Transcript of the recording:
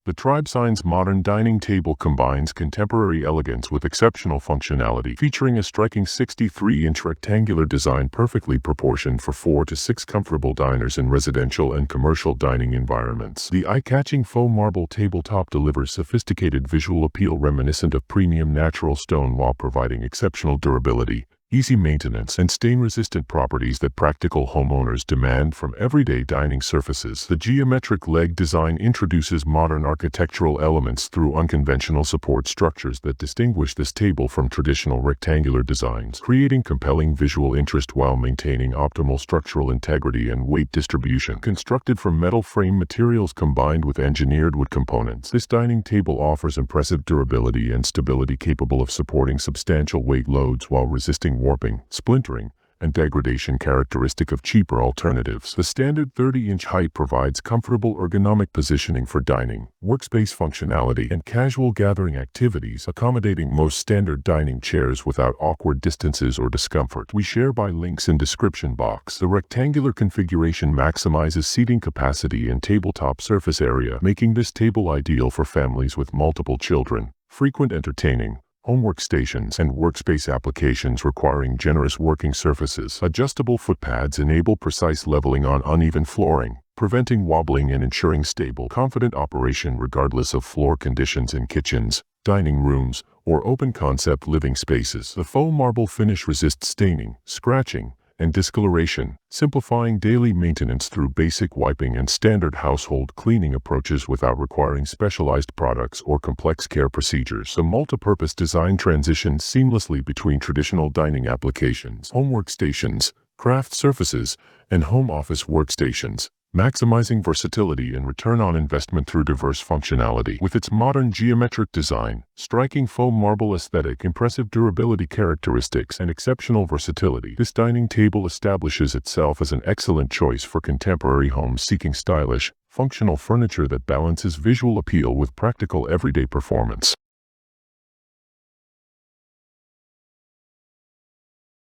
The Tribesigns modern dining table combines contemporary elegance with exceptional functionality, featuring a striking 63-inch rectangular design perfectly proportioned for 4 to 6 comfortable diners in residential and commercial dining environments. The eye-catching faux marble tabletop delivers sophisticated visual appeal reminiscent of premium natural stone while providing exceptional durability, easy maintenance, and stain-resistant properties that practical homeowners demand from everyday dining surfaces. The geometric leg design introduces modern architectural elements through unconventional support structures that distinguish this table from traditional rectangular designs, creating compelling visual interest while maintaining optimal structural integrity and weight distribution. Constructed from metal frame materials combined with engineered wood components, this dining table offers impressive durability and stability capable of supporting substantial weight loads while resisting warping, splintering, and degradation characteristic of cheaper alternatives. The standard 30-inch height provides comfortable ergonomic positioning for dining, workspace functionality, and casual gathering activities, accommodating most standard dining chairs without awkward distances or discomfort. We share by links in description box. The rectangular configuration maximizes seating capacity and tabletop surface area, making this table ideal for families with multiple children, frequent entertaining, home workstations, and workspace applications requiring generous working surfaces. Adjustable footpads enable precise leveling on uneven flooring, preventing wobbling and ensuring stable, confident operation regardless of floor conditions in kitchens, dining rooms, or open-concept living spaces. The faux marble finish resists staining, scratching, and discoloration, simplifying daily maintenance through basic wiping and standard household cleaning approaches without requiring specialized products or complex care procedures. The multi-purpose design transitions seamlessly between traditional dining applications, home workstations, craft surfaces, and home office workstations, maximizing versatility and return on investment through diverse functionality. With its modern geometric design, striking faux marble aesthetic, impressive durability characteristics, and exceptional versatility, this dining table establishes itself as an excellent choice for contemporary homes seeking stylish, functional furniture that balances visual appeal with practical everyday performance.